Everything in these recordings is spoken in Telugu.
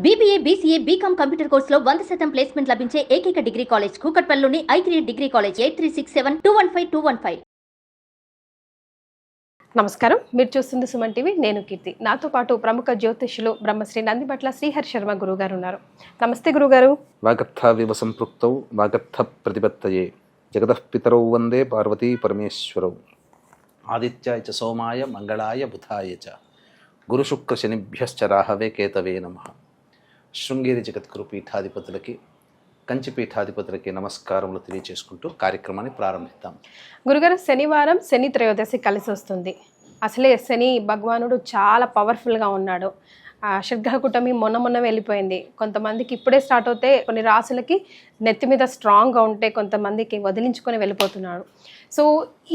BBA, BCA, BCom కంప్యూటర్ కోర్సులో 100% ప్లేస్మెంట్ లభించే ఏకైక డిగ్రీ కాలేజ్ కూకట్పల్లిలోని i3 డిగ్రీ కాలేజ్ 8367215215. నమస్కారం, మీరు చూస్తుంది సుమన్ టీవీ. నేను కీర్తి. నాతో పాటు ప్రముఖ జ్యోతిష్యులు బ్రహ్మశ్రీ నందిబట్ల శ్రీహరి శర్మ గురుగారు ఉన్నారు. నమస్తే గురుగారు. వాగర్థావివ సంపృక్తౌ వాగర్థ ప్రతిపత్తయే జగతః పితరౌ వందే పార్వతీ పరమేశ్వరౌ ఆదిత్యాయ చ సోమాయ మంగళాయ బుధాయ చ గురుశుక్ర శనిభ్యశ్చ రాహవే కేతవే నమః. శృంగేరి జగద్గురు పీఠాధిపతులకి, కంచి పీఠాధిపతులకి నమస్కారములు తెలియజేసుకుంటూ కార్యక్రమాన్ని ప్రారంభిద్దాం. గురుగారు, శనివారం శని త్రయోదశి కలిసి వస్తుంది. అసలే శని భగవానుడు చాలా పవర్ఫుల్గా ఉన్నాడు. షడ్గ్రహ కూటమి మొన్న వెళ్ళిపోయింది. కొంతమందికి ఇప్పుడే స్టార్ట్ అవుతే, కొన్ని రాసులకి నెత్తి మీద స్ట్రాంగ్గా ఉంటే, కొంతమందికి వదిలించుకొని వెళ్ళిపోతున్నాడు. సో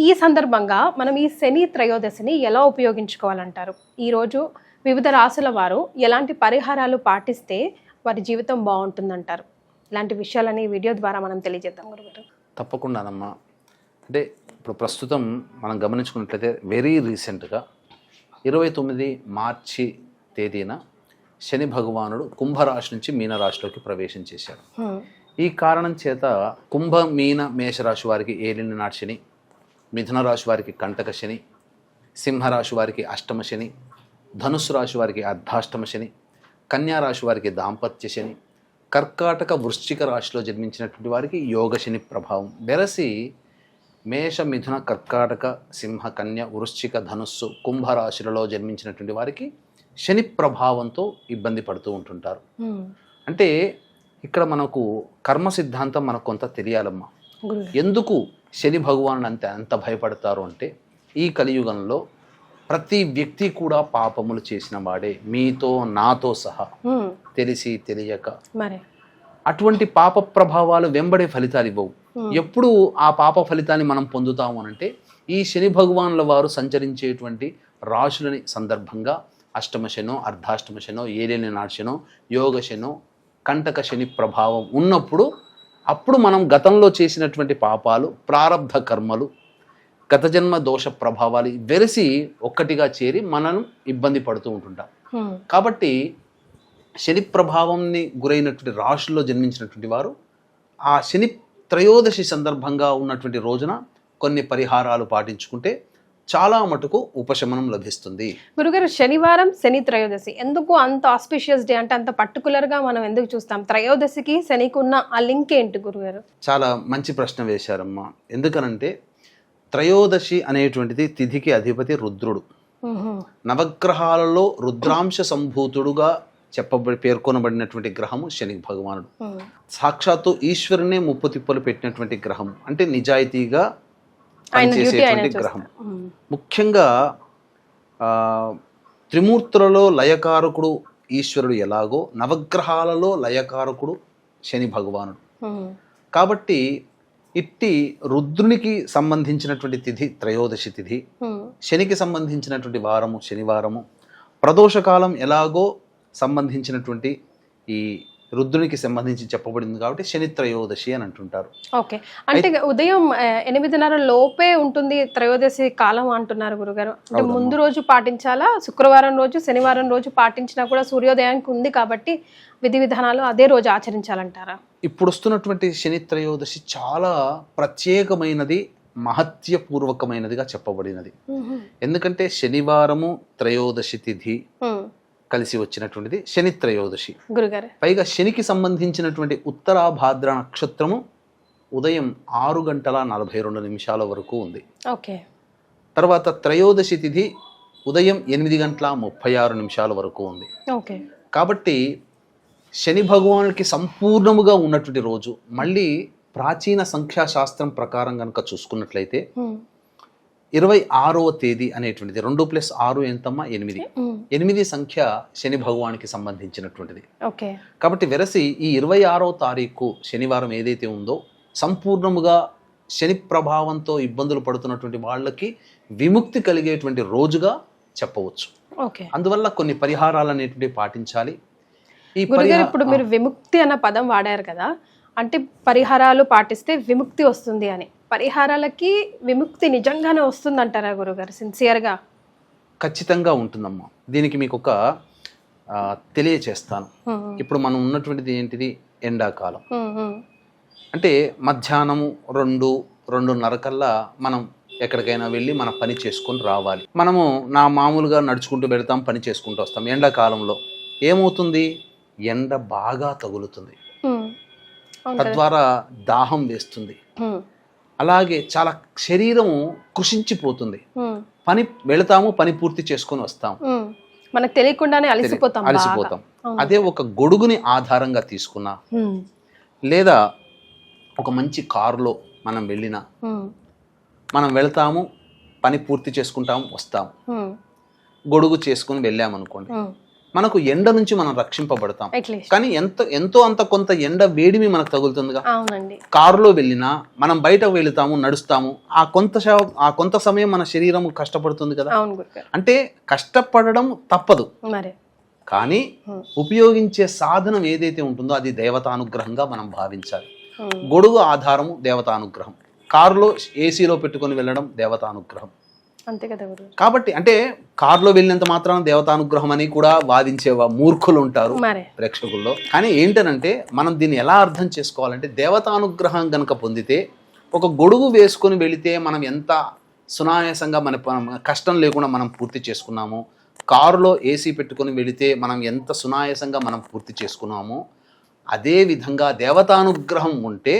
ఈ సందర్భంగా మనం ఈ శని త్రయోదశిని ఎలా ఉపయోగించుకోవాలంటారు? ఈరోజు వివిధ రాసుల వారు ఎలాంటి పరిహారాలు పాటిస్తే వారి జీవితం బాగుంటుందంటారు? ఇలాంటి విషయాలని వీడియో ద్వారా మనం తెలియజేద్దాం గురుగారు. తప్పకుండానమ్మా. అంటే ఇప్పుడు ప్రస్తుతం మనం గమనించుకున్నట్లయితే వెరీ రీసెంట్గా 29 మార్చి తేదీన శని భగవానుడు కుంభరాశి నుంచి మీనరాశిలోకి ప్రవేశం చేశాడు. ఈ కారణం చేత కుంభ, మీన, మేషరాశి వారికి ఏలిన నాటి శని, మిథున రాశి వారికి కంటక శని, సింహరాశి వారికి అష్టమ శని, ధనుస్సు రాశి వారికి అర్ధాష్టమ శని, కన్యా రాశి వారికి దాంపత్య శని, కర్కాటక వృశ్చిక రాశిలో జన్మించినటువంటి వారికి యోగ శని ప్రభావం వెరసి మేష, మిథున, కర్కాటక, సింహ, కన్య, వృశ్చిక, ధనుస్సు, కుంభరాశులలో జన్మించినటువంటి వారికి శని ప్రభావంతో ఇబ్బంది పడుతూ ఉంటుంటారు. అంటే ఇక్కడ మనకు కర్మ సిద్ధాంతం మనకు కొంత తెలియాలమ్మా. ఎందుకు శని భగవాను అంత భయపడతారు అంటే, ఈ కలియుగంలో ప్రతి వ్యక్తి కూడా పాపములు చేసిన వాడే, మీతో నాతో సహా, తెలిసి తెలియక. అటువంటి పాప ప్రభావాలు వెంబడే ఫలితాలు ఇవ్వవు. ఎప్పుడు ఆ పాప ఫలితాన్ని మనం పొందుతాము అనంటే, ఈ శని భగవానుల వారు సంచరించేటువంటి రాశులని సందర్భంగా అష్టమ శనో, అర్ధాష్టమ శనో, ఏలిన నాటి శనో, యోగ శనో, కంటక శని ప్రభావం ఉన్నప్పుడు, అప్పుడు మనం గతంలో చేసినటువంటి పాపాలు, ప్రారబ్ధ కర్మలు, గత జన్మ దోష ప్రభావాలు వెరసి ఒక్కటిగా చేరి మనం ఇబ్బంది పడుతూ ఉంటుంటాం. కాబట్టి శని ప్రభావంని గురైనటువంటి రాశుల్లో జన్మించినటువంటి వారు ఆ శని త్రయోదశి సందర్భంగా ఉన్నటువంటి రోజున కొన్ని పరిహారాలు పాటించుకుంటే చాలా మటుకు ఉపశమనం లభిస్తుంది. గురుగారు, శనివారం శని త్రయోదశి ఎందుకు అంత ఆస్పిషియస్ డే, అంటే అంత పర్టికులర్గా మనం ఎందుకు చూస్తాం? త్రయోదశికి శనికి ఉన్న ఆ లింక్ ఏంటి గురుగారు? చాలా మంచి ప్రశ్న వేశారమ్మా. ఎందుకనంటే త్రయోదశి అనేటువంటిది తిథికి అధిపతి రుద్రుడు. నవగ్రహాలలో రుద్రాంశ సంభూతుడుగా పేర్కొనబడినటువంటి గ్రహము శని భగవానుడు. సాక్షాత్తు ఈశ్వరునే ముప్పు తిప్పలు పెట్టినటువంటి గ్రహం, అంటే నిజాయితీగా పనిచేసేటువంటి గ్రహం. ముఖ్యంగా త్రిమూర్తులలో లయకారకుడు ఈశ్వరుడు ఎలాగో, నవగ్రహాలలో లయకారకుడు శని భగవానుడు. కాబట్టి ఇట్టి రుద్రునికి సంబంధించినటువంటి తిథి త్రయోదశి తిథి, శనికి సంబంధించినటువంటి వారము శనివారము, ప్రదోషకాలం ఎలాగో సంబంధించినటువంటి ఈ రుద్రునికి సంబంధించి చెప్పబడింది కాబట్టి శని త్రయోదశి అని అంటుంటారు. ఓకే, అంటే ఉదయం 8:30 లోపే ఉంటుంది త్రయోదశి కాలం అంటున్నారు గురుగారు. అంటే ముందు రోజు పాటించాలా? శుక్రవారం రోజు, శనివారం రోజు పాటించినా కూడా సూర్యోదయానికి ఉంది కాబట్టి విధి విధానాలు అదే రోజు ఆచరించాలంటారా? ఇప్పుడు వస్తున్నటువంటి శని త్రయోదశి చాలా ప్రత్యేకమైనది, మహత్యపూర్వకమైనదిగా చెప్పబడినది. ఎందుకంటే శనివారము త్రయోదశి తిథి కలిసి వచ్చినటువంటిది శని త్రయోదశి. పైగా శనికి సంబంధించినటువంటి ఉత్తరాభాద్ర నక్షత్రము ఉదయం 6:42 వరకు ఉంది. తర్వాత త్రయోదశి తిథి ఉదయం 8:36 వరకు ఉంది. కాబట్టి శని భగవానుడికి సంపూర్ణముగా ఉన్నటువంటి రోజు. మళ్ళీ ప్రాచీన సంఖ్యాశాస్త్రం ప్రకారం కనుక చూసుకున్నట్లయితే 26వ తేదీ అనేటువంటిది 2+6 ఎంతమ్మా? 8. 8 సంఖ్య శని భగవానికి సంబంధించినటువంటిది. కాబట్టి వెరసి ఈ 26వ తారీఖు శనివారం ఏదైతే ఉందో, సంపూర్ణముగా శని ప్రభావంతో ఇబ్బందులు పడుతున్నటువంటి వాళ్ళకి విముక్తి కలిగేటువంటి రోజుగా చెప్పవచ్చు. అందువల్ల కొన్ని పరిహారాలు అనేటువంటివి పాటించాలి. ఇప్పుడు మీరు విముక్తి అన్న పదం వాడారు కదా, అంటే పరిహారాలు పాటిస్తే విముక్తి వస్తుంది అని. పరిహారాలకి విముక్తి నిజంగానే వస్తుందంటారా గురుగారు? సిన్సియర్గా? ఖచ్చితంగా ఉంటుందమ్మా. దీనికి మీకు ఒక తెలియచేస్తాను. ఇప్పుడు మనం ఉన్నటువంటిది ఏంటిది, ఎండాకాలం. అంటే మధ్యాహ్నము 2-2:30 కల్లా మనం ఎక్కడికైనా వెళ్ళి మన పని చేసుకొని రావాలి. మనము మామూలుగా నడుచుకుంటూ వెళ్తాం, పని చేసుకుంటూ వస్తాం. ఎండాకాలంలో ఏమవుతుంది, ఎండ బాగా తగులుతుంది, తద్వారా దాహం వేస్తుంది, అలాగే చాలా శరీరము కృషించిపోతుంది. వెళతాము, పని పూర్తి చేసుకొని వస్తాం, మనకు తెలియకుండానే అలసిపోతాం. అదే ఒక గొడుగుని ఆధారంగా తీసుకున్నా, లేదా ఒక మంచి కారులో మనం వెళ్ళినా, మనం వెళ్తాము, పని పూర్తి చేసుకుంటాము, వస్తాము, గొడుగు చేసుకుని వెళ్ళామనుకోండి, మనకు ఎండ నుంచి మనం రక్షింపబడతాం. కానీ ఎంతో అంత కొంత ఎండ వేడిమి మనకు తగులుతుందిగా. కారులో వెళ్ళినా, మనం బయటకు వెళుతాము, నడుస్తాము, ఆ కొంత సమయం మన శరీరం కష్టపడుతుంది కదా. అంటే కష్టపడడం తప్పదు, కానీ ఉపయోగించే సాధనం ఏదైతే ఉంటుందో అది దేవతానుగ్రహంగా మనం భావించాలి. గొడుగు ఆధారము దేవతానుగ్రహం, కారులో ఏసీలో పెట్టుకొని వెళ్ళడం దేవతానుగ్రహం. అంతే కదా. కాబట్టి అంటే కారులో వెళ్ళినంత మాత్రం దేవతానుగ్రహం అని కూడా వాదించే మూర్ఖులు ఉంటారు ప్రేక్షకుల్లో. కానీ ఏంటనంటే మనం దీన్ని ఎలా అర్థం చేసుకోవాలంటే, దేవతానుగ్రహం గనక పొందితే ఒక గొడుగు వేసుకొని వెళితే మనం ఎంత సునాయాసంగా మన కష్టం లేకుండా మనం పూర్తి చేసుకున్నాము, కారులో ఏసీ పెట్టుకొని వెళితే మనం ఎంత సునాయాసంగా మనం పూర్తి చేసుకున్నామో, అదే విధంగా దేవతానుగ్రహం ఉంటే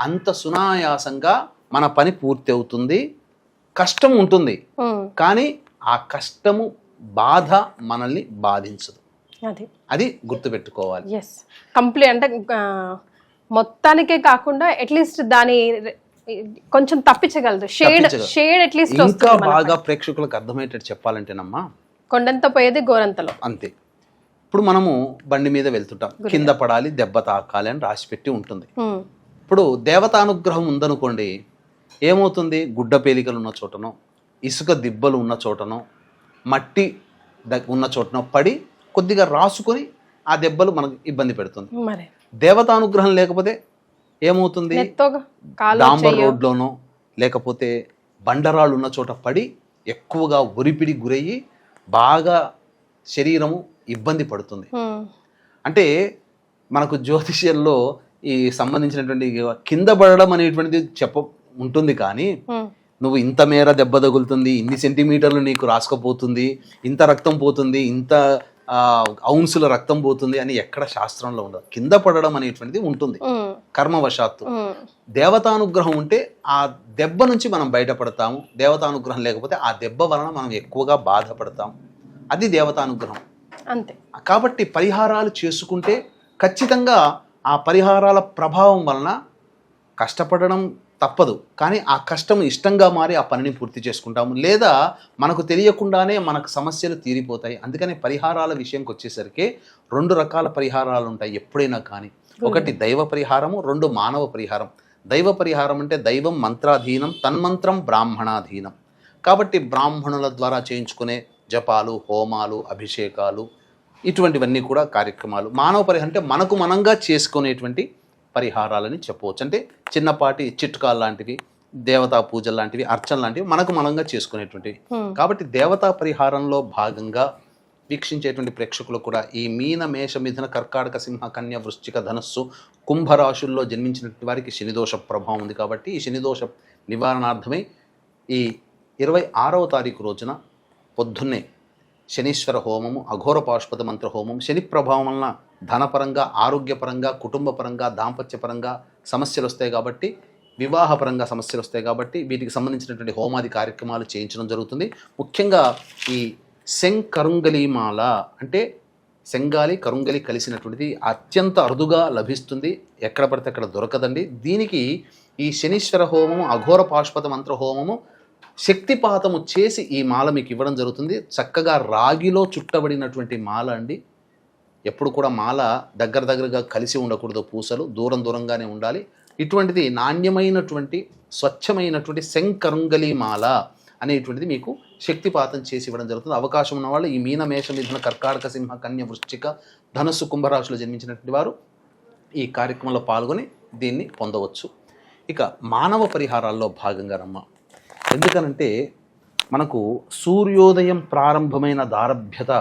అంత సునాయాసంగా మన పని పూర్తి అవుతుంది. కష్టం ఉంటుంది, కానీ ఆ కష్టము బాధ మనల్ని బాధించదు. అది గుర్తుపెట్టుకోవాలి. కంప్లీట్ అంటే మొత్తానికే కాకుండా అట్లీస్ట్ దాని కొంచెం తప్పించగలదు. షేడ్ అట్లీస్ట్ ఇంకా బాగా ప్రేక్షకులకు అర్థమయ్యేటట్టు చెప్పాలంటేనమ్మా, కొండంత పోయేది గోరంతలో అంతే. ఇప్పుడు మనము బండి మీద వెళ్తుంటాం, కింద పడాలి, దెబ్బ తాకాలి అని రాసిపెట్టి ఉంటుంది. ఇప్పుడు దేవతానుగ్రహం ఉందనుకోండి, ఏమవుతుంది, గుడ్డ పేలికలు ఉన్న చోటనో, ఇసుక దిబ్బలు ఉన్న చోటనో, మట్టి ఉన్న చోటనో పడి కొద్దిగా రాసుకొని ఆ దెబ్బలు మనకు ఇబ్బంది పెడుతుంది. దేవతానుగ్రహం లేకపోతే ఏమవుతుంది, డాంబర్ రోడ్లోనో లేకపోతే బండరాళ్ళు ఉన్న చోట పడి ఎక్కువగా ఒరిపిడి గురయ్యి బాగా శరీరము ఇబ్బంది పడుతుంది. అంటే మనకు జ్యోతిష్యంలో ఈ సంబంధించినటువంటి కింద పడడం అనేటువంటిది ఉంటుంది, కానీ నువ్వు ఇంత మేర దెబ్బ తగులుతుంది, ఇన్ని సెంటీమీటర్లు నీకు రాసుకపోతుంది, ఇంత రక్తం పోతుంది, ఇంత ఔన్సుల రక్తం పోతుంది అని ఎక్కడ శాస్త్రంలో ఉండదు. కింద పడడం అనేటువంటిది ఉంటుంది కర్మవశాత్తు. దేవతానుగ్రహం ఉంటే ఆ దెబ్బ నుంచి మనం బయటపడతాము, దేవతానుగ్రహం లేకపోతే ఆ దెబ్బ వలన మనం ఎక్కువగా బాధపడతాం. అది దేవతానుగ్రహం అంతే. కాబట్టి పరిహారాలు చేసుకుంటే ఖచ్చితంగా ఆ పరిహారాల ప్రభావం వలన కష్టపడడం తప్పదు, కానీ ఆ కష్టం ఇష్టంగా మారి ఆ పనిని పూర్తి చేసుకుంటాము, లేదా మనకు తెలియకుండానే మనకు సమస్యలు తీరిపోతాయి. అందుకని పరిహారాల విషయంకి వచ్చేసరికి 2 రకాల పరిహారాలు ఉంటాయి ఎప్పుడైనా కానీ. ఒకటి దైవ పరిహారము, 2 మానవ పరిహారం. దైవ పరిహారం అంటే దైవం మంత్రాధీనం, తన్మంత్రం బ్రాహ్మణాధీనం. కాబట్టి బ్రాహ్మణుల ద్వారా చేయించుకునే జపాలు, హోమాలు, అభిషేకాలు, ఇటువంటివన్నీ కూడా కార్యక్రమాలు. మానవ పరిహారం అంటే మనకు మనంగా చేసుకునేటువంటి పరిహారాలని చెప్పవచ్చు. అంటే చిన్నపాటి చిట్కాలు లాంటివి, దేవతా పూజలు లాంటివి, అర్చన లాంటివి మనకు మనంగా చేసుకునేటువంటివి. కాబట్టి దేవతా పరిహారంలో భాగంగా వీక్షించేటువంటి ప్రేక్షకులు కూడా ఈ మీన, మేష, మిథున, కర్కాటక, సింహ, కన్య, వృశ్చిక, ధనస్సు, కుంభరాశుల్లో జన్మించినటువంటి వారికి శనిదోష ప్రభావం ఉంది. కాబట్టి ఈ శనిదోష నివారణార్థమై ఈ 26వ తారీఖు రోజున పొద్దున్నే శనీశ్వర హోమము, అఘోర పాశుపత మంత్ర హోమం. శని ప్రభావం వలన ధనపరంగా, ఆరోగ్యపరంగా, కుటుంబపరంగా, దాంపత్యపరంగా సమస్యలు వస్తాయి కాబట్టి, వివాహపరంగా సమస్యలు వస్తాయి కాబట్టి వీటికి సంబంధించినటువంటి హోమాది కార్యక్రమాలు చేయించడం జరుగుతుంది. ముఖ్యంగా ఈ శంకరుంగలిమాల అంటే శంగాలి కరుంగలి కలిసినటువంటిది అత్యంత అరుదుగా లభిస్తుంది, ఎక్కడ పడితే అక్కడ దొరకదండి. దీనికి ఈ శనీశ్వర హోమము, అఘోర పాశుపత మంత్ర హోమము శక్తిపాతము చేసి ఈ మాల మీకు ఇవ్వడం జరుగుతుంది. చక్కగా రాగిలో చుట్టబడినటువంటి మాల అండి. ఎప్పుడు కూడా మాల దగ్గరగా కలిసి ఉండకూడదు, పూసలు దూరంగానే ఉండాలి. ఇటువంటిది నాణ్యమైనటువంటి స్వచ్ఛమైనటువంటి శంకరుంగలి మాల అనేటువంటిది మీకు శక్తిపాతం చేసి ఇవ్వడం జరుగుతుంది. అవకాశం ఉన్న వాళ్ళు ఈ మీన, మేష, మిథున, కర్కాటక, సింహ, కన్య, వృశ్చిక, ధనస్సు, కుంభరాశులు జన్మించినటువంటి వారు ఈ కార్యక్రమంలో పాల్గొని దీన్ని పొందవచ్చు. ఇక మానవ పరిహారాల్లో భాగంగా రమ్మ, ఎందుకనంటే మనకు సూర్యోదయం ప్రారంభమైన దారభ్యత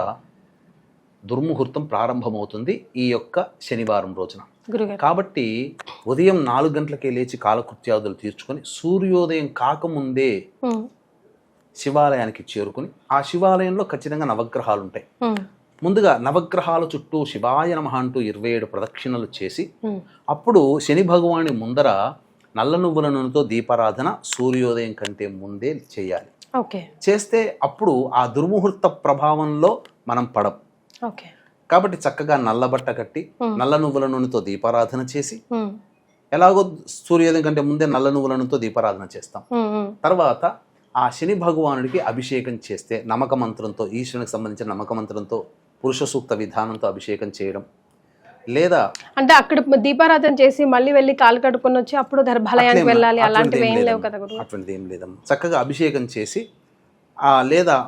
దుర్ముహూర్తం ప్రారంభమవుతుంది ఈ యొక్క శనివారం రోజున. గురుగారు. కాబట్టి ఉదయం 4 గంటలకే లేచి కాలకృత్యాదులు తీర్చుకొని సూర్యోదయం కాకముందే శివాలయానికి చేరుకుని ఆ శివాలయంలో ఖచ్చితంగా నవగ్రహాలు ఉంటాయి. ముందుగా నవగ్రహాల చుట్టూ శివాయ నమః అంటూ 27 ప్రదక్షిణలు చేసి అప్పుడు శని భగవాని ముందర నల్ల నువ్వుల నూనెతో దీపారాధన సూర్యోదయం కంటే ముందే చేయాలి. ఓకే. చేస్తే అప్పుడు ఆ దుర్ముహూర్త ప్రభావంలో మనం పడం. ఓకే. కాబట్టి చక్కగా నల్ల బట్ట కట్టి నల్ల నువ్వుల నూనెతో దీపారాధన చేసి, ఎలాగో సూర్యోదయం కంటే ముందే నల్ల నువ్వుల నూనెతో దీపారాధన చేస్తాం. తర్వాత ఆ శని భగవానుడికి అభిషేకం చేస్తే నమ్మక మంత్రంతో, ఈశ్వరునికి సంబంధించిన నమ్మక మంత్రంతో పురుష సూక్త విధానంతో అభిషేకం చేయడం, లేదా అంటే అక్కడ దీపారాధన చేసి మళ్ళీ వెళ్ళి కాలు కడుక్కొని వచ్చి అప్పుడు గర్భాలయానికి వెళ్ళాలి అలాంటివి ఏం లేవు కదా గురువు? అటువంటిది ఏం లేదమ్మా. చక్కగా అభిషేకం చేసి లేదా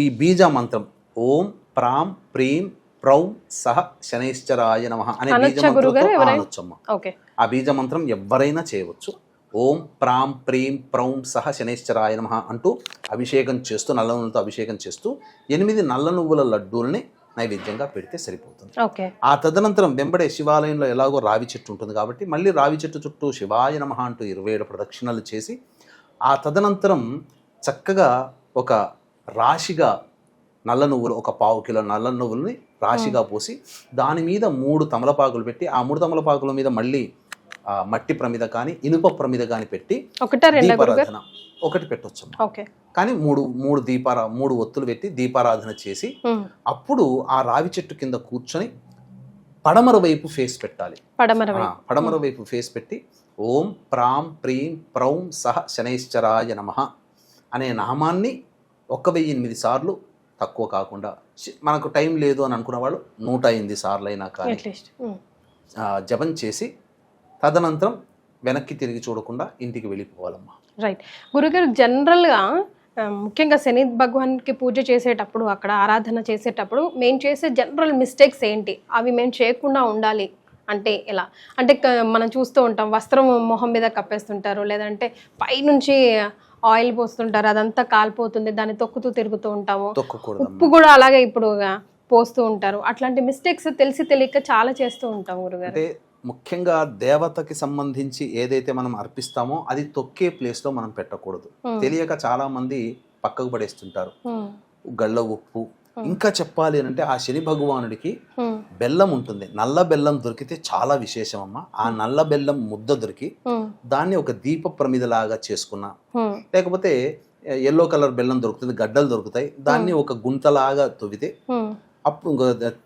ఈ బీజ మంత్రం ఓం ప్రాం ప్రీం ప్రౌం సహ శనైశ్చరాయ నమః అనే బీజ మంత్రంతో అనొచ్చమ్మా. ఆ బీజ మంత్రం ఎవరైనా చేయవచ్చు. ఓం ప్రాం ప్రీం ప్రౌం సహ శనైశ్చరాయ నమః అంటూ అభిషేకం చేస్తూ, నల్ల నువ్వులతో అభిషేకం చేస్తూ 8 నల్ల నువ్వుల లడ్డూల్ని నైవేద్యంగా పెడితే సరిపోతుంది. ఆ తదనంతరం వెంబడే శివాలయంలో ఎలాగో రావి చెట్టు ఉంటుంది కాబట్టి మళ్ళీ రావి చెట్టు చుట్టూ శివాయ నమః అంటూ 27 ప్రదక్షిణలు చేసి ఆ తదనంతరం చక్కగా ఒక రాశిగా నల్ల నువ్వులు, ఒక 1/4 కిలో నల్ల నువ్వుల్ని రాశిగా పోసి దాని మీద 3 తమలపాకులు పెట్టి ఆ 3 తమలపాకుల మీద మళ్ళీ మట్టి ప్రమిద కానీ ఇనుప ప్రమిద కానీ పెట్టి దీపారాధన ఒకటి పెట్టొచ్చు. కానీ 3 ఒత్తులు పెట్టి దీపారాధన చేసి అప్పుడు ఆ రావి చెట్టు కింద కూర్చొని పడమర వైపు ఫేస్ పెట్టాలి. పడమర వైపు ఫేస్ పెట్టి ఓం ప్రాం ప్రీం ప్రౌం సహ శనైశ్చరాయ నమః అనే నామాన్ని 1008 సార్లు, తక్కువ కాకుండా, మనకు టైం లేదు అని అనుకున్న వాళ్ళు 108 సార్లు అయినా కానీ జపం చేసి తదనంతరం వెనక్కి తిరిగి చూడకుండా ఇంటికి వెళ్ళిపోవాలమ్మా. రైట్ గురుగారు, జనరల్గా ముఖ్యంగా శని భగవాన్కి పూజ చేసేటప్పుడు, అక్కడ ఆరాధన చేసేటప్పుడు మేము చేసే జనరల్ మిస్టేక్స్ ఏంటి, అవి మేము చేయకుండా ఉండాలి అంటే ఎలా? అంటే మనం చూస్తూ ఉంటాం, వస్త్రం మొహం మీద కప్పేస్తుంటారు, లేదంటే పైనుంచి ఆయిల్ పోస్తుంటారు, అదంతా కాలిపోతుంది, దాన్ని తొక్కుతూ తిరుగుతూ ఉంటాము. ఉప్పు కూడా అలాగే ఇప్పుడు పోస్తూ ఉంటారు. అట్లాంటి మిస్టేక్స్ తెలిసి తెలియక చాలా చేస్తూ ఉంటాం గురుగారు. అంటే ముఖ్యంగా దేవతకి సంబంధించి ఏదైతే మనం అర్పిస్తామో అది తొక్కే ప్లేస్లో మనం పెట్టకూడదు. తెలియక చాలా మంది పక్కకు పడేస్తుంటారు. గళ్ళ ఉప్పు, ఇంకా చెప్పాలి అంటే ఆ శని భగవానుడికి బెల్లం ఉంటుంది, నల్ల బెల్లం దొరికితే చాలా విశేషం అమ్మా. ఆ నల్ల బెల్లం ముద్ద దొరికి దాన్ని ఒక దీప ప్రమిదలాగా చేసుకున్నా, లేకపోతే ఎల్లో కలర్ బెల్లం దొరుకుతుంది, గడ్డలు దొరుకుతాయి, దాన్ని ఒక గుంతలాగా తవ్వితే అప్పుడు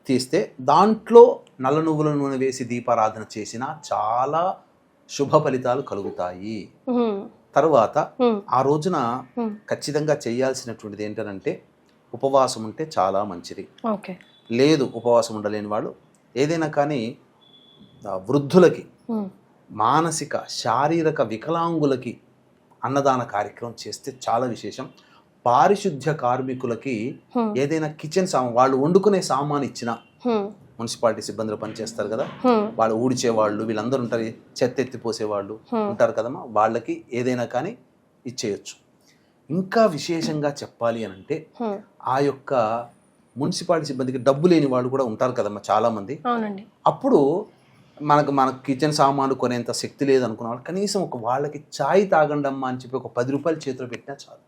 తీస్తే దాంట్లో నల్ల నువ్వుల నూనె వేసి దీపారాధన చేసినా చాలా శుభ ఫలితాలు కలుగుతాయి. తర్వాత ఆ రోజున ఖచ్చితంగా చేయాల్సినటువంటిది ఏంటంటే ఉపవాసం ఉంటే చాలా మంచిది. లేదు ఉపవాసం ఉండలేని వాళ్ళు ఏదైనా కానీ వృద్ధులకి, మానసిక శారీరక వికలాంగులకి అన్నదాన కార్యక్రమం చేస్తే చాలా విశేషం. పారిశుద్ధ్య కార్మికులకి ఏదైనా కిచెన్ సామాన్, వాళ్ళు వండుకునే సామాన్ ఇచ్చిన, మున్సిపాలిటీ సిబ్బందులు పనిచేస్తారు కదా, వాళ్ళు ఊడ్చేవాళ్ళు వీళ్ళందరూ ఉంటారు, చెత్త ఎత్తిపోసేవాళ్ళు ఉంటారు కదమ్మా, వాళ్ళకి ఏదైనా కానీ ఇచ్చేయచ్చు. ఇంకా విశేషంగా చెప్పాలి అని అంటే ఆ యొక్క మున్సిపాలిటీ సిబ్బందికి డబ్బు లేని వాళ్ళు కూడా ఉంటారు కదమ్మా చాలా మంది. అప్పుడు మనకు కిచెన్ సామాన్లు కొనేంత శక్తి లేదు అనుకున్న వాళ్ళు కనీసం వాళ్ళకి ఛాయ్ తాగండమ్మా అని చెప్పి 10 రూపాయలు చేతిలో పెట్టినా చాలు.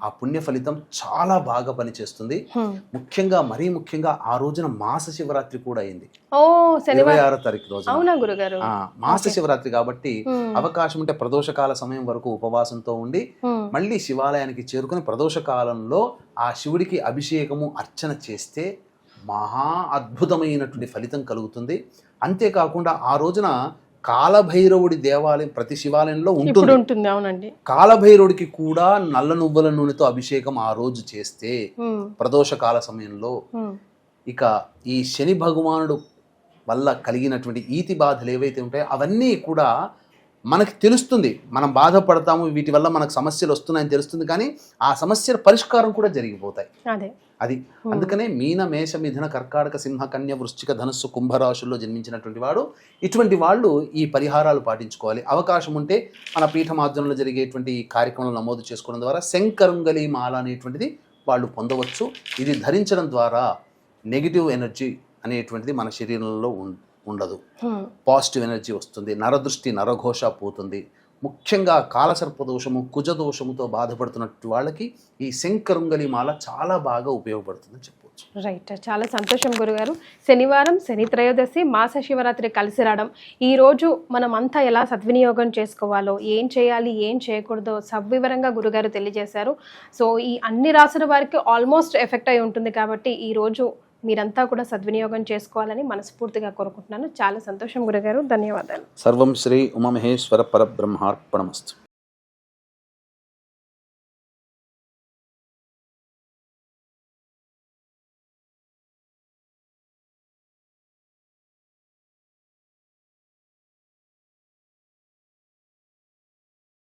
ఆ పుణ్య ఫలితం చాలా బాగా పనిచేస్తుంది. మరీ ముఖ్యంగా ఆ రోజున మాస శివరాత్రి కూడా అయింది, 26వ తారీఖు రోజు మాస శివరాత్రి. కాబట్టి అవకాశం ఉంటే ప్రదోషకాల సమయం వరకు ఉపవాసంతో ఉండి మళ్ళీ శివాలయానికి చేరుకుని ప్రదోషకాలంలో ఆ శివుడికి అభిషేకము అర్చన చేస్తే మహా అద్భుతమైనటువంటి ఫలితం కలుగుతుంది. అంతేకాకుండా ఆ రోజున కాలభైరవుడి దేవాలయం ప్రతి శివాలయంలో ఉంటుంది. అవునండి. కాలభైరవుడికి కూడా నల్ల నువ్వుల నూనెతో అభిషేకం ఆ రోజు చేస్తే ప్రదోషకాల సమయంలో ఇక ఈ శని భగవానుడు వల్ల కలిగినటువంటి ఈతి బాధలు ఏవైతే ఉంటాయో అవన్నీ కూడా మనకి తెలుస్తుంది. మనం బాధపడతాము, వీటి వల్ల మనకు సమస్యలు వస్తున్నాయని తెలుస్తుంది, కానీ ఆ సమస్యల పరిష్కారం కూడా జరిగిపోతాయి. అది అందుకనే మీన, మేష, మిథున, కర్కాటక, సింహ, కన్య, వృశ్చిక, ధనుస్సు, కుంభరాశుల్లో జన్మించినటువంటి వాడు ఇటువంటి వాళ్ళు ఈ పరిహారాలు పాటించుకోవాలి. అవకాశం ఉంటే మన పీఠమాధ్యంలో జరిగేటువంటి కార్యక్రమాలు నమోదు చేసుకోవడం ద్వారా శంకరుంగలి మాల అనేటువంటిది వాళ్ళు పొందవచ్చు. ఇది ధరించడం ద్వారా నెగిటివ్ ఎనర్జీ అనేటువంటిది మన శరీరంలో ఉండదు. పాజిటివ్ ఎనర్జీ వస్తుంది. నరదృష్టి నరఘోష పోతుంది. ముఖ్యంగా కాలసర్పదోషము కుజదోషముతో బాధపడుతున్నట్టు వాళ్ళకి ఈ శంకరుంగలి మాల చాలా బాగా ఉపయోగపడుతుందని చెప్పవచ్చు. రైట్, చాలా సంతోషం గురుగారు. శనివారం శని త్రయోదశి మాస శివరాత్రి కలిసి రావడం, ఈరోజు మనం అంతా ఎలా సద్వినియోగం చేసుకోవాలో, ఏం చేయాలి ఏం చేయకూడదో సవివరంగా గురుగారు తెలియజేశారు. సో ఈ అన్ని రాసుల వారికి ఆల్మోస్ట్ ఎఫెక్ట్ అయి ఉంటుంది కాబట్టి ఈరోజు మీరంతా కూడా సద్వినియోగం చేసుకోవాలని మనస్ఫూర్తిగా కోరుకుంటున్నాను. చాలా సంతోషం గురుగారు, ధన్యవాదాలు. సర్వం శ్రీ ఉమామహేశ్వర పరబ్రహ్మార్పణమస్తు.